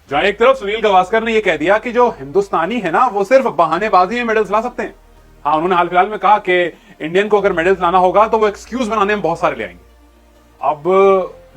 जहां एक तरफ सुनील गावस्कर ने यह कह दिया कि जो हिंदुस्तानी है ना वो सिर्फ बहानेबाजी में मेडल्स ला सकते हैं। हाँ, उन्होंने हाल फिलहाल में कहा कि इंडियन को अगर मेडल्स लाना होगा तो वो एक्सक्यूज बनाने में बहुत सारे ले आएंगे। अब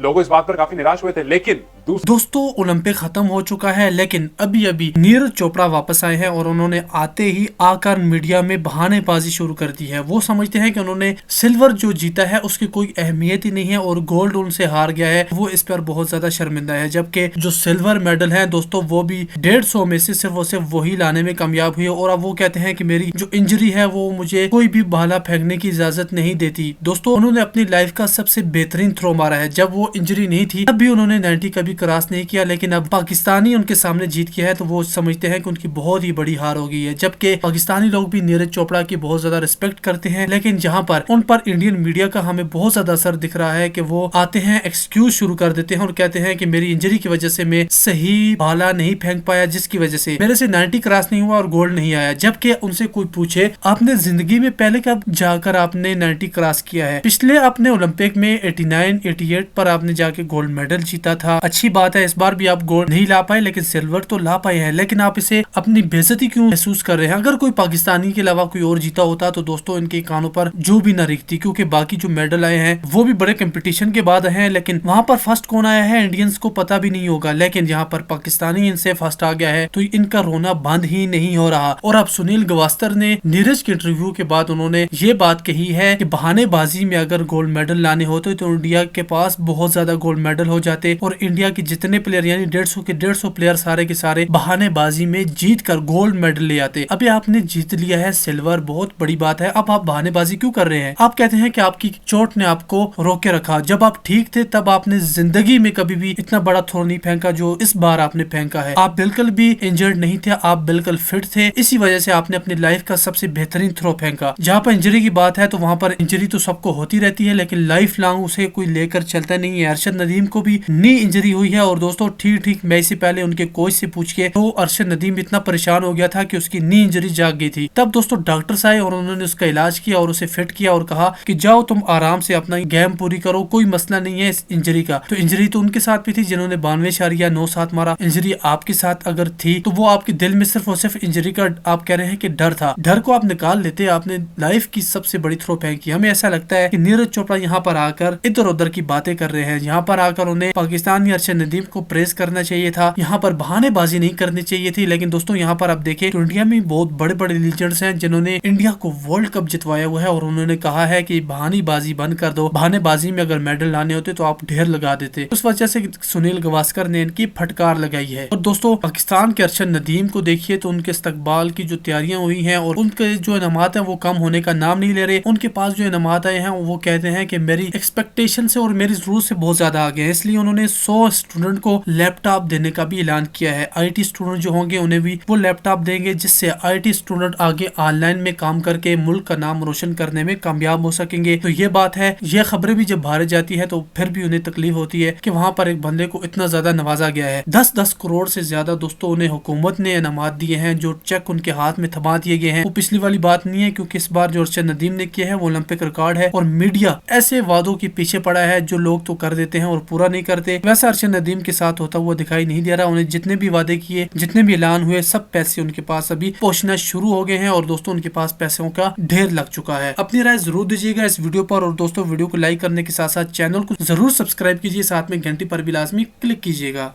लोग इस बात पर काफी निराश हुए थे, लेकिन दोस्तों ओलंपिक खत्म हो चुका है, लेकिन अभी अभी नीरज चोपड़ा वापस आए हैं और उन्होंने आते ही आकर मीडिया में बहानेबाजी शुरू कर दी है। वो समझते हैं कि उन्होंने सिल्वर जो जीता है उसकी कोई अहमियत ही नहीं है और गोल्ड उनसे हार गया है। वो इस पर बहुत ज्यादा शर्मिंदा है, जबकि जो सिल्वर मेडल है दोस्तों वो भी 150 में से सिर्फ और सिर्फ वही लाने में कामयाब हुई। और अब वो कहते हैं कि मेरी जो इंजरी है वो मुझे कोई भी भाला फेंकने की इजाजत नहीं देती। दोस्तों उन्होंने अपनी लाइफ का सबसे बेहतरीन थ्रो मारा है। जब वो इंजरी नहीं थी तब भी उन्होंने 90 कभी क्रॉस नहीं किया, लेकिन अब पाकिस्तानी उनके सामने जीत किया है तो वो समझते हैं कि उनकी बहुत ही बड़ी हार हो गई है। जबकि पाकिस्तानी लोग भी नीरज चोपड़ा की बहुत ज्यादा रिस्पेक्ट करते हैं, लेकिन जहां पर उन पर इंडियन मीडिया का हमें बहुत ज्यादा असर दिख रहा है कि वो आते हैं एक्सक्यूज शुरू कर देते हैं और कहते हैं कि मेरी इंजरी की वजह से मैं सही भाला नहीं फेंक पाया, जिसकी वजह से मेरे से 90 क्रॉस नहीं हुआ और गोल्ड नहीं आया। जबकि उनसे कोई पूछे आपने जिंदगी में पहले कब जाकर आपने 90 क्रॉस किया है? पिछले अपने ओलंपिक में 89, 88 पर आपने जाके गोल्ड मेडल जीता था। अच्छी बात है, इस बार भी आप गोल्ड नहीं ला पाए लेकिन सिल्वर तो ला पाए हैं, लेकिन आप इसे अपनी बेइज्जती क्यों महसूस कर रहे हैं? अगर कोई पाकिस्तानी के अलावा कोई और जीता होता तो दोस्तों इनके कानों पर जो भी न रिखती, क्योंकि बाकी जो मेडल आए हैं वो भी बड़े कंपटीशन के बाद आए हैं, लेकिन वहां पर फर्स्ट कौन आया है इंडियंस को पता भी नहीं होगा। लेकिन यहाँ पर पाकिस्तानी इनसे फर्स्ट आ गया है तो इनका रोना बंद ही नहीं हो रहा। और अब सुनील गावस्कर ने नीरज के इंटरव्यू के बाद उन्होंने ये बात कही है कि बहानेबाजी में अगर गोल्ड मेडल लाने होते तो इंडिया के पास बहुत ज्यादा गोल्ड मेडल हो जाते और इंडिया के जितने प्लेयर यानी 150 के 150 प्लेयर सारे के सारे बहानेबाजी में जीत कर गोल्ड मेडल ले आते। अभी आपने जीत लिया है सिल्वर, बहुत बड़ी बात है, अब आप बहानेबाजी क्यों कर रहे हैं? आप कहते हैं कि आपकी चोट ने आपको रोके रखा, जब आप ठीक थे तब आपने जिंदगी में कभी भी इतना बड़ा थ्रो नहीं फेंका जो इस बार आपने फेंका है। आप बिल्कुल भी इंजर्ड नहीं थे, आप बिल्कुल फिट थे, इसी वजह से आपने अपनी लाइफ का सबसे बेहतरीन थ्रो फेंका। जहाँ पर इंजरी की बात है तो वहाँ पर इंजरी तो सबको होती रहती है, लेकिन लाइफ लॉन्ग उसे कोई लेकर चलता नहीं है। अरशद नदीम को भी नी इंजरी हुई है और दोस्तों ठीक मैच से पहले उनके कोच से पूछ के तो अरशद नदीम इतना परेशान हो गया था कि उसकी नी इंजरी जाग गई थी। तब दोस्तों डॉक्टर्स आए और उन्होंने उसका इलाज किया और उसे फिट किया और कहा कि जाओ तुम आराम से अपना गेम पूरी करो, कोई मसला नहीं है इस इंजरी का। तो इंजरी तो उनके साथ भी थी जिन्होंने 92.97 मारा। इंजरी आपके साथ अगर थी तो वो आपके दिल में सिर्फ और सिर्फ इंजरी का आप कह रहे हैं कि डर था, डर को आप निकाल लेते। आपने लाइफ की सबसे बड़ी थ्रो फेंकी। हमें ऐसा लगता है कि नीरज चोपड़ा यहाँ पर आकर इधर उधर की बातें कर रहे हैं। यहाँ पर आकर उन्हें पाकिस्तानी अरशद नदीम को प्रेस करना चाहिए था, यहाँ पर बहानेबाजी नहीं करनी चाहिए थी। लेकिन दोस्तों यहाँ पर आप देखें तो इंडिया में बहुत बड़े बड़े लीजेंड्स हैं जिन्होंने इंडिया को वर्ल्ड कप जितवाया हुआ है और उन्होंने कहा है कि बहानेबाजी बंद कर दो, बहानेबाजी में अगर मेडल लाने होते तो आप ढेर लगा देते। उस वजह से सुनील गावस्कर ने इनकी फटकार लगाई है। और दोस्तों पाकिस्तान के अरशद नदीम को देखिए तो उनके इस्तकबाल की जो तैयारियां हुई हैं और उनके जो इनामात है वो कम होने का नाम नहीं ले रहे। उनके पास जो इनामात आए हैं वो कहते हैं कि मेरी एक्सपेक्टेशन से और मेरी जरूरत से बहुत ज्यादा आगे है, इसलिए उन्होंने 100 स्टूडेंट को लैपटॉप देने का भी ऐलान किया है। आईटी स्टूडेंट जो होंगे उन्हें भी वो लैपटॉप देंगे जिससे आईटी स्टूडेंट आगे ऑनलाइन में काम करके मुल्क का नाम रोशन करने में कामयाब हो सकेंगे। तो ये बात है, ये खबरें भी जब बाहर जाती है तो फिर भी उन्हें तकलीफ होती है कि वहाँ पर एक बंदे को इतना ज्यादा नवाजा गया है। 10-10 करोड़ से ज्यादा दोस्तों उन्हें हुकूमत ने इनामात दिए हैं, जो चेक उनके हाथ में थमा दिए गए हैं। वो पिछली वाली बात नहीं है, क्योंकि इस बार जो अरशद नदीम ने किया है वो ओलंपिक रिकॉर्ड है और मीडिया ऐसे वादों के पीछे पड़ा है जो लोग तो कर देते हैं और पूरा नहीं करते। वैसा अरशद नदीम के साथ होता हुआ दिखाई नहीं दे रहा। उन्हें जितने भी वादे किए, जितने भी ऐलान हुए, सब पैसे उनके पास अभी पहुंचना शुरू हो गए हैं और दोस्तों उनके पास पैसों का ढेर लग चुका है। अपनी राय जरूर दीजिएगा इस वीडियो पर और दोस्तों वीडियो को लाइक करने के साथ साथ चैनल को जरूर सब्सक्राइब कीजिए, साथ में घंटी पर भी लाजमी क्लिक कीजिएगा।